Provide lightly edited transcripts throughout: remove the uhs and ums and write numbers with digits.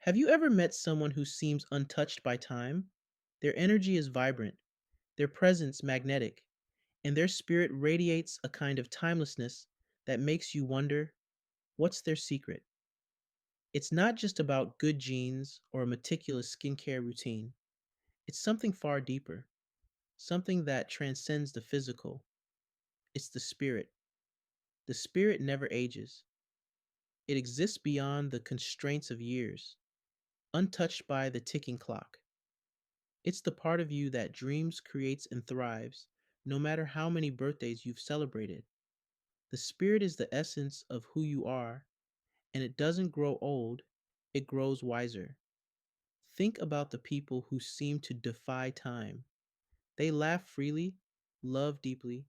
Have you ever met someone who seems untouched by time? Their energy is vibrant, their presence magnetic, and their spirit radiates a kind of timelessness that makes you wonder, what's their secret? It's not just about good genes or a meticulous skincare routine. It's something far deeper, something that transcends the physical. It's the spirit. The spirit never ages. It exists beyond the constraints of years, untouched by the ticking clock. It's the part of you that dreams, creates, and thrives, no matter how many birthdays you've celebrated. The spirit is the essence of who you are, and it doesn't grow old, it grows wiser. Think about the people who seem to defy time. They laugh freely, love deeply,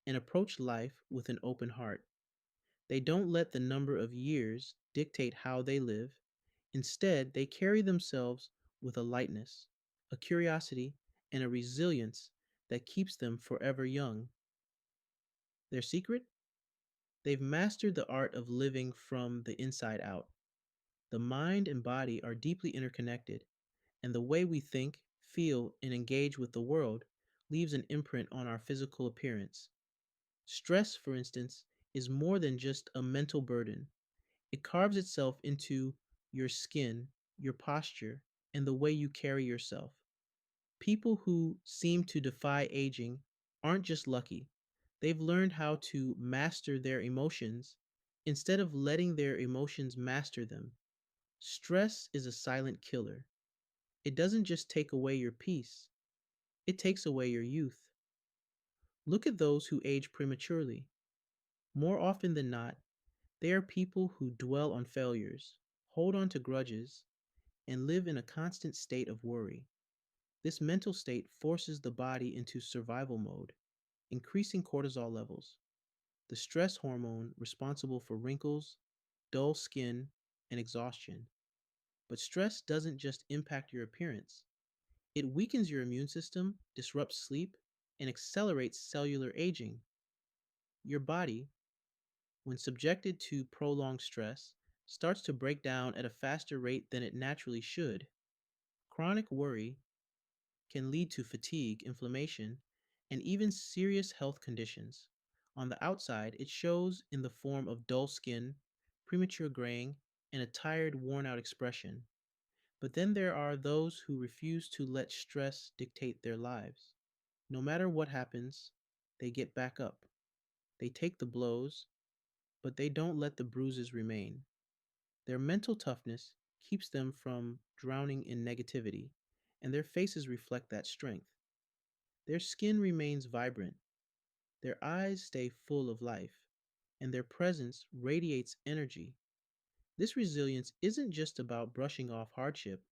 and approach life with an open heart. They don't let the number of years dictate how they live. Instead, they carry themselves with a lightness, a curiosity, and a resilience that keeps them forever young. Their secret? They've mastered the art of living from the inside out. The mind and body are deeply interconnected, and the way we think, feel, and engage with the world leaves an imprint on our physical appearance. Stress, for instance, is more than just a mental burden. It carves itself into your skin, your posture, and the way you carry yourself. People who seem to defy aging aren't just lucky. They've learned how to master their emotions instead of letting their emotions master them. Stress is a silent killer. It doesn't just take away your peace, it takes away your youth. Look at those who age prematurely. More often than not, they are people who dwell on failures, hold on to grudges, and live in a constant state of worry. This mental state forces the body into survival mode, increasing cortisol levels, the stress hormone responsible for wrinkles, dull skin, and exhaustion. But stress doesn't just impact your appearance, it weakens your immune system, disrupts sleep, and accelerates cellular aging. Your body, when subjected to prolonged stress, starts to break down at a faster rate than it naturally should. Chronic worry can lead to fatigue, inflammation, and even serious health conditions. On the outside, it shows in the form of dull skin, premature graying, and a tired, worn out expression. But then there are those who refuse to let stress dictate their lives. No matter what happens, they get back up. They take the blows, but they don't let the bruises remain. Their mental toughness keeps them from drowning in negativity, and their faces reflect that strength. Their skin remains vibrant, their eyes stay full of life, and their presence radiates energy. This resilience isn't just about brushing off hardship,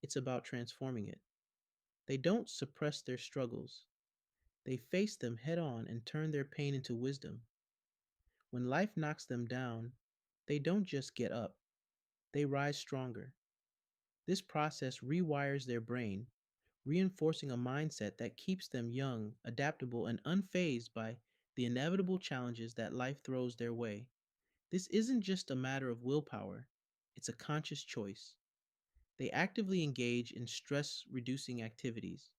it's about transforming it. They don't suppress their struggles, they face them head on and turn their pain into wisdom. When life knocks them down, they don't just get up, they rise stronger. This process rewires their brain, reinforcing a mindset that keeps them young, adaptable, and unfazed by the inevitable challenges that life throws their way. This isn't just a matter of willpower, it's a conscious choice. They actively engage in stress reducing activities,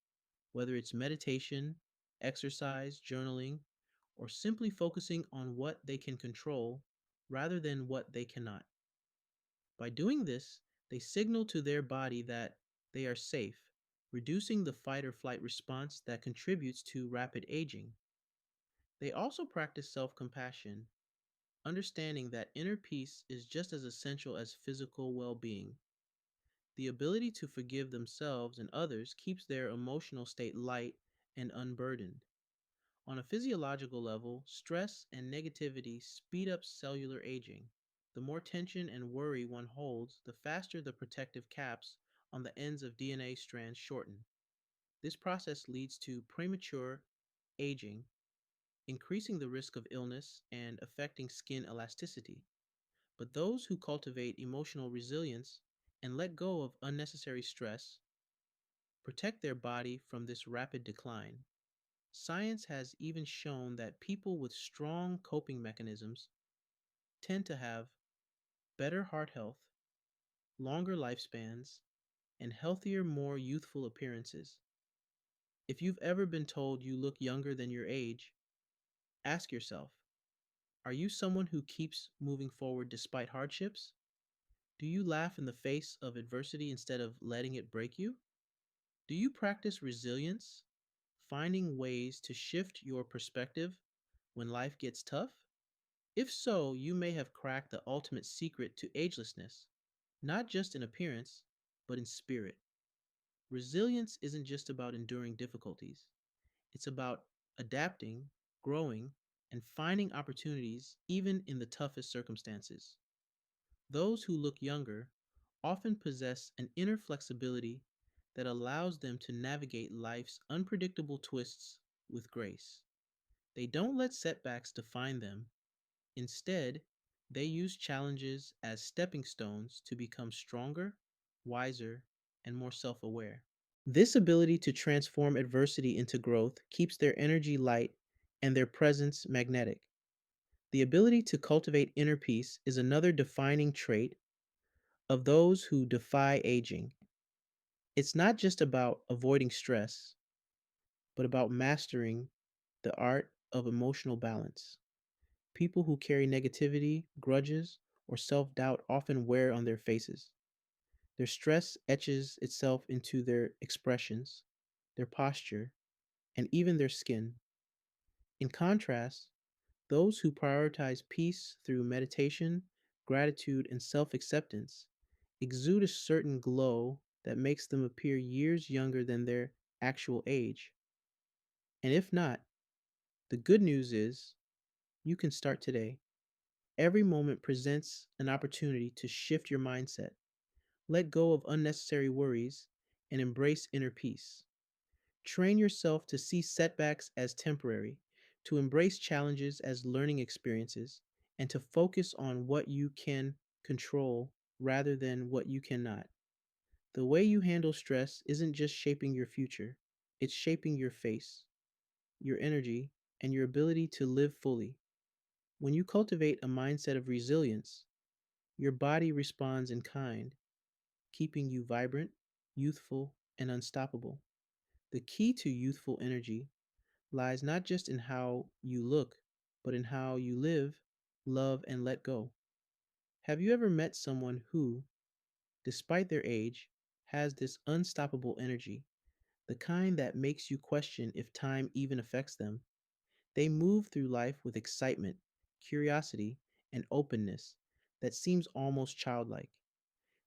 whether it's meditation, exercise, journaling, or simply focusing on what they can control rather than what they cannot. By doing this, they signal to their body that they are safe, reducing the fight or flight response that contributes to rapid aging. They also practice self compassion, understanding that inner peace is just as essential as physical well being. The ability to forgive themselves and others keeps their emotional state light and unburdened. On a physiological level, stress and negativity speed up cellular aging. The more tension and worry one holds, the faster the protective caps on the ends of DNA strands shorten. This process leads to premature aging, increasing the risk of illness and affecting skin elasticity. But those who cultivate emotional resilience and let go of unnecessary stress protect their body from this rapid decline. Science has even shown that people with strong coping mechanisms tend to have better heart health, longer lifespans, and healthier, more youthful appearances. If you've ever been told you look younger than your age, ask yourself, are you someone who keeps moving forward despite hardships? Do you laugh in the face of adversity instead of letting it break you? Do you practice resilience, finding ways to shift your perspective when life gets tough? If so, you may have cracked the ultimate secret to agelessness, not just in appearance, but in spirit. Resilience isn't just about enduring difficulties, it's about adapting, growing, and finding opportunities even in the toughest circumstances. Those who look younger often possess an inner flexibility that allows them to navigate life's unpredictable twists with grace. They don't let setbacks define them. Instead, they use challenges as stepping stones to become stronger, wiser, and more self aware. This ability to transform adversity into growth keeps their energy light and their presence magnetic. The ability to cultivate inner peace is another defining trait of those who defy aging. It's not just about avoiding stress, but about mastering the art of emotional balance. People who carry negativity, grudges, or self doubt often wear on their faces. Their stress etches itself into their expressions, their posture, and even their skin. In contrast, those who prioritize peace through meditation, gratitude, and self acceptance exude a certain glow that makes them appear years younger than their actual age. And if not, the good news is you can start today. Every moment presents an opportunity to shift your mindset, let go of unnecessary worries, and embrace inner peace. Train yourself to see setbacks as temporary, to embrace challenges as learning experiences, and to focus on what you can control rather than what you cannot. The way you handle stress isn't just shaping your future, it's shaping your face, your energy, and your ability to live fully. When you cultivate a mindset of resilience, your body responds in kind, keeping you vibrant, youthful, and unstoppable. The key to youthful energy lies not just in how you look, but in how you live, love, and let go. Have you ever met someone who, despite their age, has this unstoppable energy, the kind that makes you question if time even affects them? They move through life with excitement, curiosity, and openness that seems almost childlike.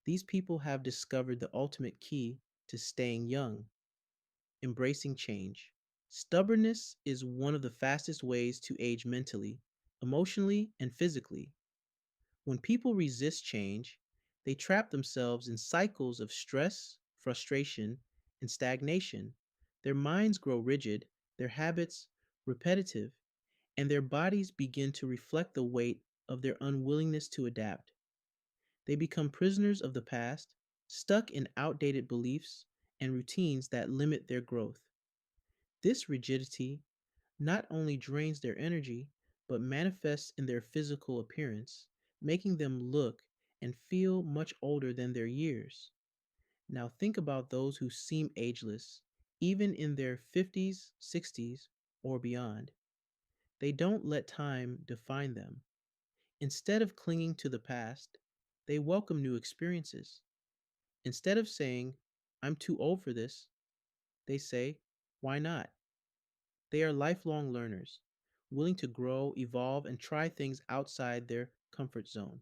These people have discovered the ultimate key to staying young: embracing change. Stubbornness is one of the fastest ways to age mentally, emotionally, and physically. When people resist change, they trap themselves in cycles of stress, frustration, and stagnation. Their minds grow rigid, their habits repetitive, and their bodies begin to reflect the weight of their unwillingness to adapt. They become prisoners of the past, stuck in outdated beliefs and routines that limit their growth. This rigidity not only drains their energy, but manifests in their physical appearance, making them look and feel much older than their years. Now think about those who seem ageless, even in their 50s, 60s, or beyond. They don't let time define them. Instead of clinging to the past, they welcome new experiences. Instead of saying, I'm too old for this, they say, why not? They are lifelong learners, willing to grow, evolve, and try things outside their comfort zone.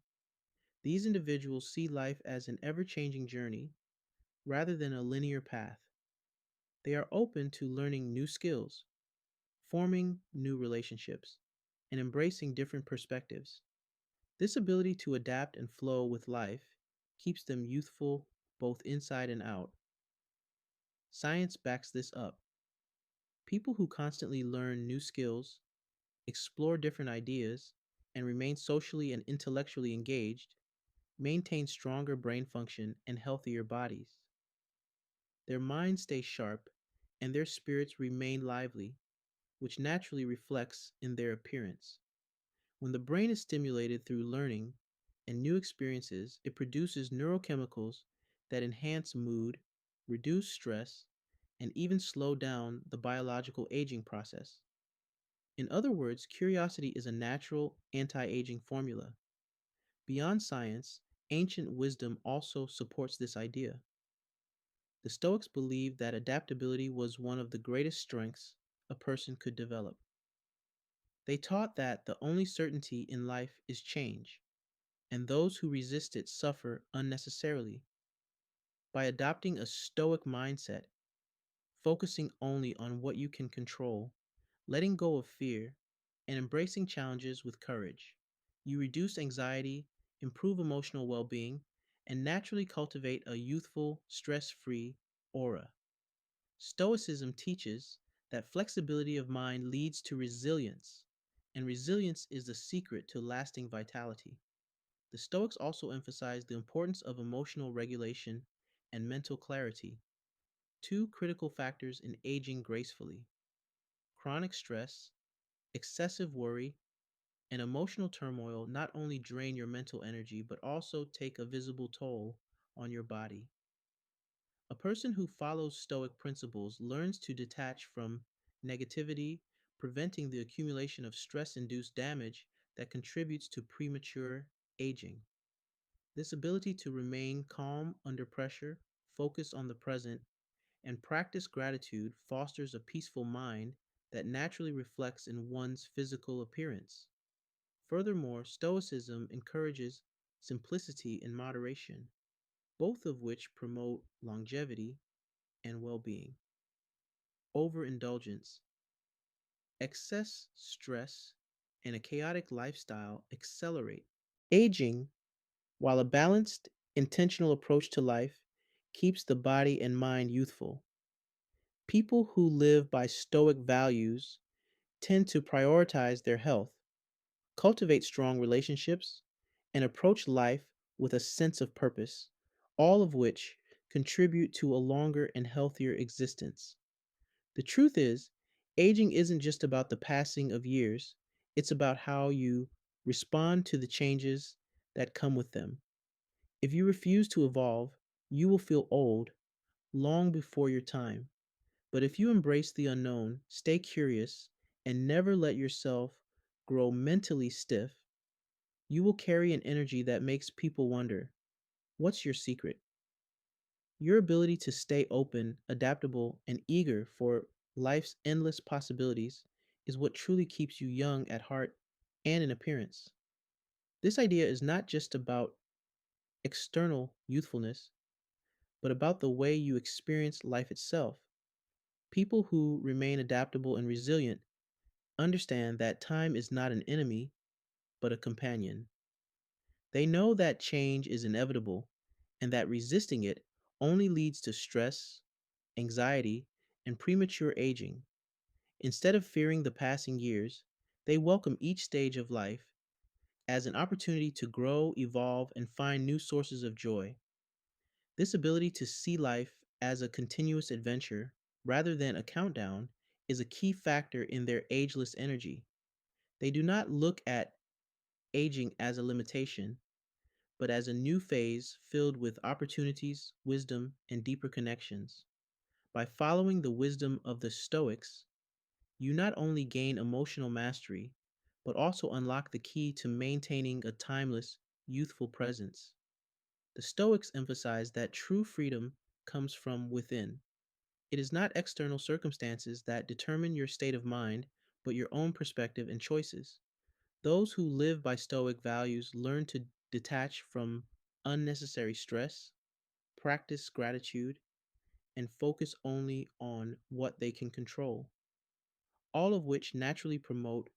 These individuals see life as an ever changing journey rather than a linear path. They are open to learning new skills, forming new relationships, and embracing different perspectives. This ability to adapt and flow with life keeps them youthful both inside and out. Science backs this up. People who constantly learn new skills, explore different ideas, and remain socially and intellectually engaged maintain stronger brain function and healthier bodies. Their minds stay sharp and their spirits remain lively, which naturally reflects in their appearance. When the brain is stimulated through learning, and new experiences, it produces neurochemicals that enhance mood, reduce stress, and even slow down the biological aging process. In other words, curiosity is a natural anti aging formula. Beyond science, ancient wisdom also supports this idea. The Stoics believed that adaptability was one of the greatest strengths a person could develop. They taught that the only certainty in life is change, and those who resist it suffer unnecessarily. By adopting a Stoic mindset, focusing only on what you can control, letting go of fear, and embracing challenges with courage, you reduce anxiety, improve emotional well being, and naturally cultivate a youthful, stress free aura. Stoicism teaches that flexibility of mind leads to resilience, and resilience is the secret to lasting vitality. The Stoics also emphasize the importance of emotional regulation and mental clarity, two critical factors in aging gracefully. Chronic stress, excessive worry, and emotional turmoil not only drain your mental energy but also take a visible toll on your body. A person who follows Stoic principles learns to detach from negativity, preventing the accumulation of stress induced damage that contributes to premature aging. This ability to remain calm under pressure, focus on the present, and practice gratitude fosters a peaceful mind that naturally reflects in one's physical appearance. Furthermore, Stoicism encourages simplicity and moderation, both of which promote longevity and well being. Overindulgence, excess stress, and a chaotic lifestyle accelerate aging, while a balanced, intentional approach to life keeps the body and mind youthful. People who live by Stoic values tend to prioritize their health, cultivate strong relationships, and approach life with a sense of purpose, all of which contribute to a longer and healthier existence. The truth is, aging isn't just about the passing of years, it's about how you respond to the changes that come with them. If you refuse to evolve, you will feel old long before your time. But if you embrace the unknown, stay curious, and never let yourself grow mentally stiff, you will carry an energy that makes people wonder, what's your secret? Your ability to stay open, adaptable, and eager for life's endless possibilities is what truly keeps you young at heart and in appearance. This idea is not just about external youthfulness, but about the way you experience life itself. People who remain adaptable and resilient understand that time is not an enemy, but a companion. They know that change is inevitable and that resisting it only leads to stress, anxiety, and premature aging. Instead of fearing the passing years, they welcome each stage of life as an opportunity to grow, evolve, and find new sources of joy. This ability to see life as a continuous adventure rather than a countdown is a key factor in their ageless energy. They do not look at aging as a limitation, but as a new phase filled with opportunities, wisdom, and deeper connections. By following the wisdom of the Stoics, you not only gain emotional mastery, but also unlock the key to maintaining a timeless, youthful presence. The Stoics emphasize that true freedom comes from within. It is not external circumstances that determine your state of mind, but your own perspective and choices. Those who live by Stoic values learn to detach from unnecessary stress, practice gratitude, and focus only on what they can control, all of which naturally promote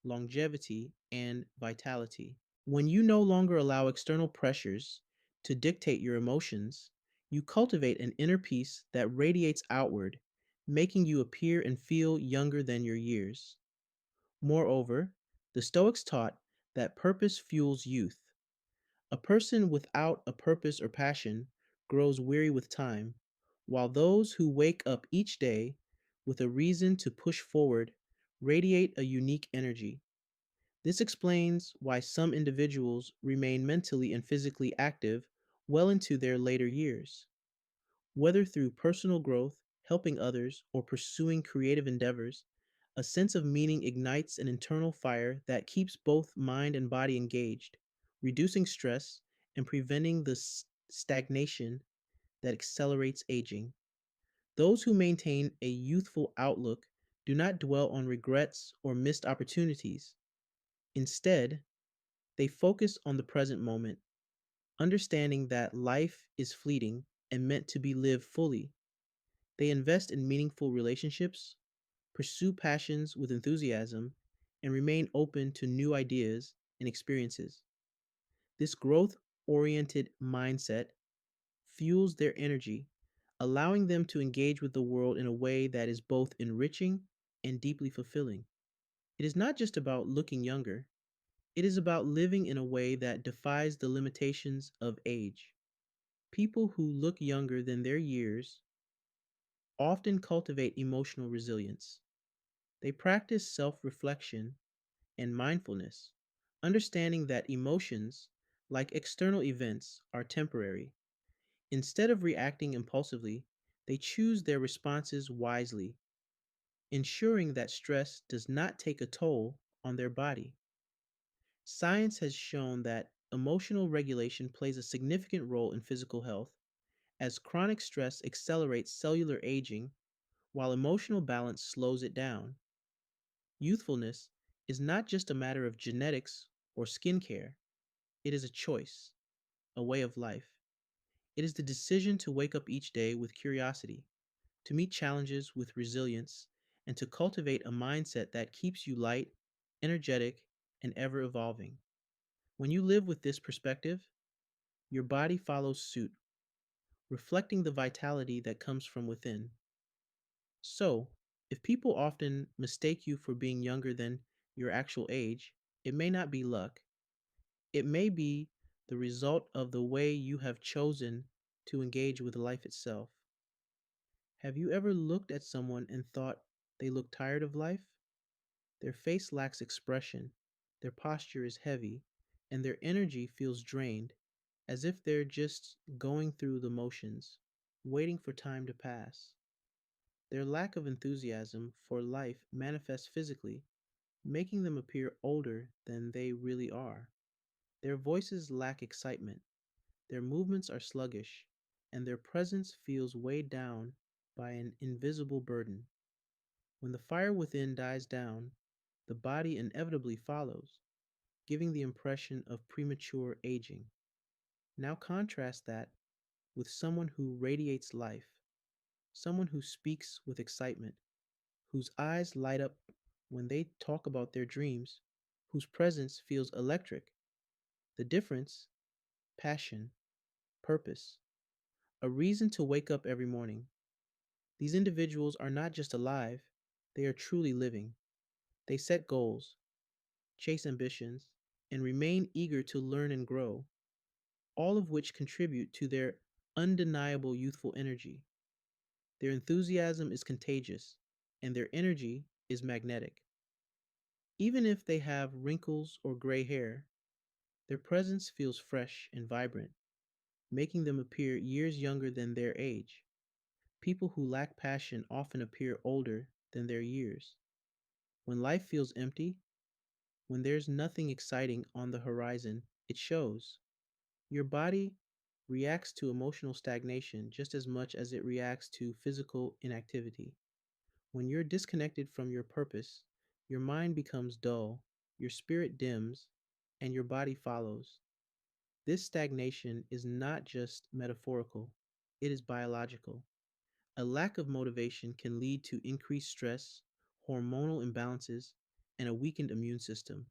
longevity and vitality. When you no longer allow external pressures to dictate your emotions, you cultivate an inner peace that radiates outward, making you appear and feel younger than your years. Moreover, the Stoics taught that purpose fuels youth. A person without a purpose or passion grows weary with time, while those who wake up each day with a reason to push forward radiate a unique energy. This explains why some individuals remain mentally and physically active well into their later years. Whether through personal growth, helping others, or pursuing creative endeavors, a sense of meaning ignites an internal fire that keeps both mind and body engaged, reducing stress and preventing the stagnation that accelerates aging. Those who maintain a youthful outlook do not dwell on regrets or missed opportunities. Instead, they focus on the present moment, understanding that life is fleeting and meant to be lived fully. They invest in meaningful relationships, pursue passions with enthusiasm, and remain open to new ideas and experiences. This growth oriented mindset fuels their energy, allowing them to engage with the world in a way that is both enriching and deeply fulfilling. It is not just about looking younger, it is about living in a way that defies the limitations of age. People who look younger than their years often cultivate emotional resilience. They practice self reflection and mindfulness, understanding that emotions, like external events, are temporary. Instead of reacting impulsively, they choose their responses wisely, ensuring that stress does not take a toll on their body. Science has shown that emotional regulation plays a significant role in physical health, as chronic stress accelerates cellular aging while emotional balance slows it down. Youthfulness is not just a matter of genetics or skincare, it is a choice, a way of life. It is the decision to wake up each day with curiosity, to meet challenges with resilience, and to cultivate a mindset that keeps you light, energetic, and ever evolving. When you live with this perspective, your body follows suit, reflecting the vitality that comes from within. So, if people often mistake you for being younger than your actual age, it may not be luck. It may be the result of the way you have chosen to engage with life itself. Have you ever looked at someone and thought they look tired of life? Their face lacks expression, their posture is heavy, and their energy feels drained, as if they're just going through the motions, waiting for time to pass. Their lack of enthusiasm for life manifests physically, making them appear older than they really are. Their voices lack excitement, their movements are sluggish, and their presence feels weighed down by an invisible burden. When the fire within dies down, the body inevitably follows, giving the impression of premature aging. Now contrast that with someone who radiates life, someone who speaks with excitement, whose eyes light up when they talk about their dreams, whose presence feels electric. The difference: passion, purpose, a reason to wake up every morning. These individuals are not just alive, they are truly living. They set goals, chase ambitions, and remain eager to learn and grow, all of which contribute to their undeniable youthful energy. Their enthusiasm is contagious, and their energy is magnetic. Even if they have wrinkles or gray hair, their presence feels fresh and vibrant, making them appear years younger than their age. People who lack passion often appear older than their years. When life feels empty, when there's nothing exciting on the horizon, it shows. Your body reacts to emotional stagnation just as much as it reacts to physical inactivity. When you're disconnected from your purpose, your mind becomes dull, your spirit dims, and your body follows. This stagnation is not just metaphorical, it is biological. A lack of motivation can lead to increased stress, hormonal imbalances, and a weakened immune system,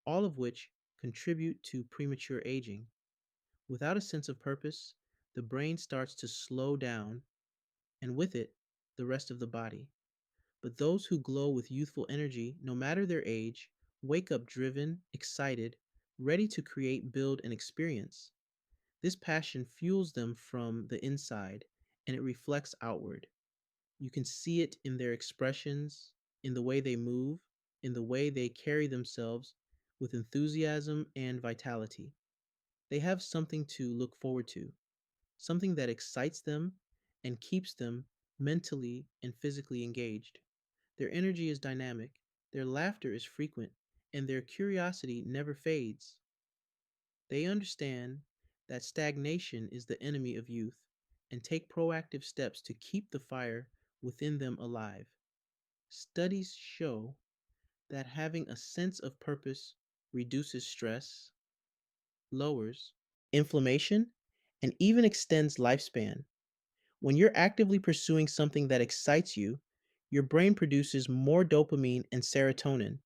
all of which contribute to premature aging. Without a sense of purpose, the brain starts to slow down, and with it, the rest of the body. But those who glow with youthful energy, no matter their age, wake up driven, excited, ready to create, build, and experience. This passion fuels them from the inside, and it reflects outward. You can see it in their expressions, in the way they move, in the way they carry themselves with enthusiasm and vitality. They have something to look forward to, something that excites them and keeps them mentally and physically engaged. Their energy is dynamic, their laughter is frequent, and their curiosity never fades. They understand that stagnation is the enemy of youth and take proactive steps to keep the fire within them alive. Studies show that having a sense of purpose reduces stress, lowers inflammation, and even extends lifespan. When you're actively pursuing something that excites you, your brain produces more dopamine and serotonin,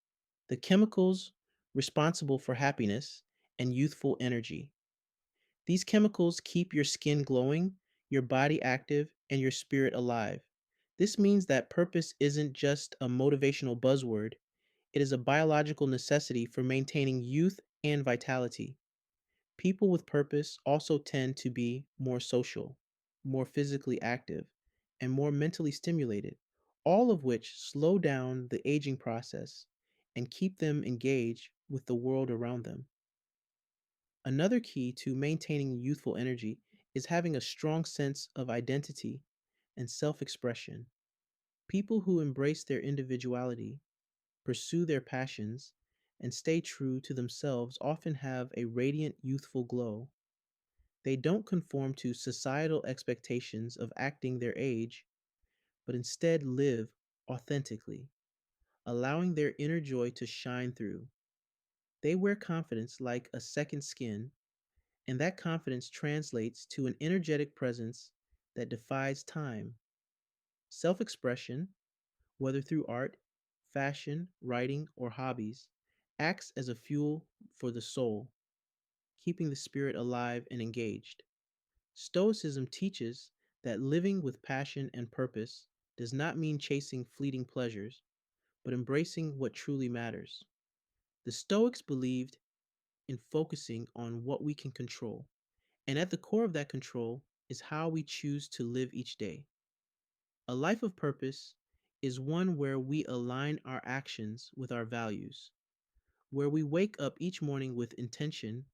the chemicals responsible for happiness and youthful energy. These chemicals keep your skin glowing, your body active, and your spirit alive. This means that purpose isn't just a motivational buzzword, it is a biological necessity for maintaining youth and vitality. People with purpose also tend to be more social, more physically active, and more mentally stimulated, all of which slow down the aging process and keep them engaged with the world around them. Another key to maintaining youthful energy is having a strong sense of identity and self expression. People who embrace their individuality, pursue their passions, and stay true to themselves often have a radiant youthful glow. They don't conform to societal expectations of acting their age, but instead live authentically, allowing their inner joy to shine through. They wear confidence like a second skin, and that confidence translates to an energetic presence that defies time. Self expression, whether through art, fashion, writing, or hobbies, acts as a fuel for the soul, keeping the spirit alive and engaged. Stoicism teaches that living with passion and purpose does not mean chasing fleeting pleasures, but embracing what truly matters. The Stoics believed in focusing on what we can control, and at the core of that control is how we choose to live each day. A life of purpose is one where we align our actions with our values, where we wake up each morning with intention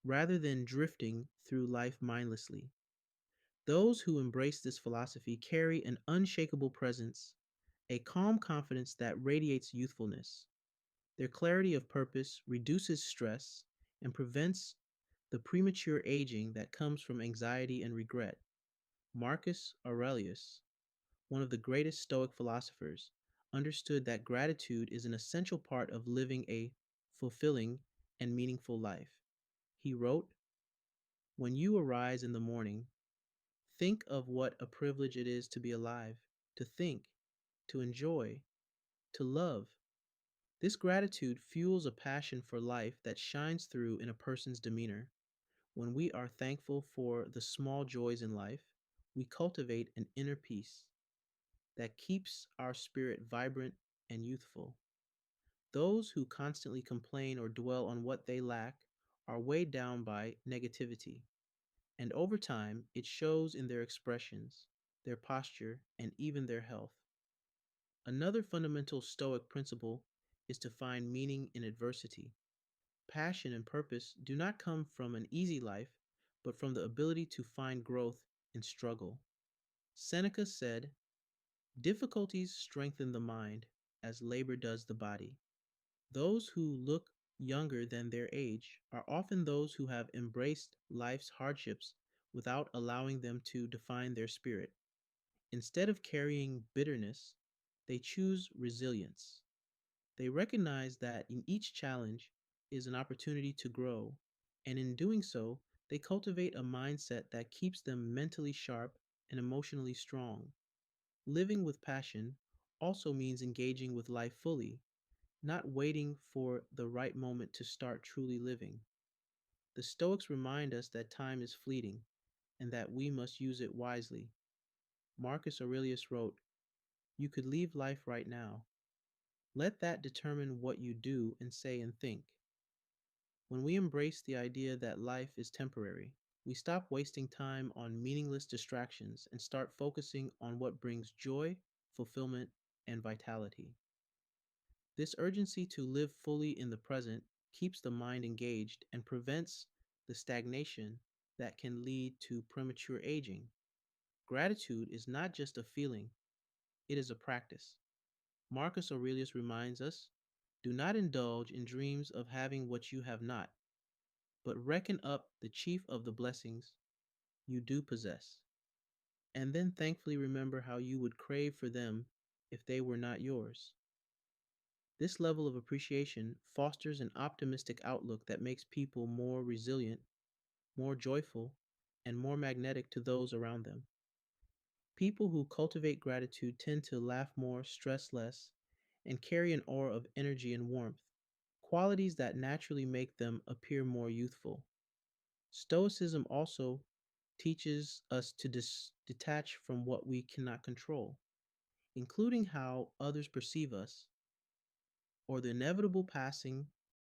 rather than drifting through life mindlessly. Those who embrace this philosophy carry an unshakable presence, a calm confidence that radiates youthfulness. Their clarity of purpose reduces stress and prevents the premature aging that comes from anxiety and regret. Marcus Aurelius, one of the greatest Stoic philosophers, understood that gratitude is an essential part of living a fulfilling and meaningful life. He wrote, "When you arise in the morning, think of what a privilege it is to be alive, to think, to enjoy, to love. This gratitude fuels a passion for life that shines through in a person's demeanor. When we are thankful for the small joys in life, we cultivate an inner peace that keeps our spirit vibrant and youthful. Those who constantly complain or dwell on what they lack are weighed down by negativity, and over time, it shows in their expressions, their posture, and even their health. Another fundamental Stoic principle is to find meaning in adversity. Passion and purpose do not come from an easy life, but from the ability to find growth in struggle. Seneca said, "Difficulties strengthen the mind as labor does the body." Those who look younger than their age are often those who have embraced life's hardships without allowing them to define their spirit. Instead of carrying bitterness, they choose resilience. They recognize that in each challenge is an opportunity to grow, and in doing so, they cultivate a mindset that keeps them mentally sharp and emotionally strong. Living with passion also means engaging with life fully, not waiting for the right moment to start truly living. The Stoics remind us that time is fleeting and that we must use it wisely. Marcus Aurelius wrote, "You could leave life right now. Let that determine what you do and say and think." When we embrace the idea that life is temporary, we stop wasting time on meaningless distractions and start focusing on what brings joy, fulfillment, and vitality. This urgency to live fully in the present keeps the mind engaged, and prevents the stagnation that can lead to premature aging. Gratitude is not just a feeling, it is a practice. Marcus Aurelius reminds us, do not indulge in dreams of having what you have not, but reckon up the chief of the blessings you do possess, and then thankfully remember how you would crave for them if they were not yours. This level of appreciation fosters an optimistic outlook that makes people more resilient, more joyful, and more magnetic to those around them. People who cultivate gratitude tend to laugh more, stress less, and carry an aura of energy and warmth, qualities that naturally make them appear more youthful. Stoicism also teaches us to detach from what we cannot control, including how others perceive us or the inevitable passing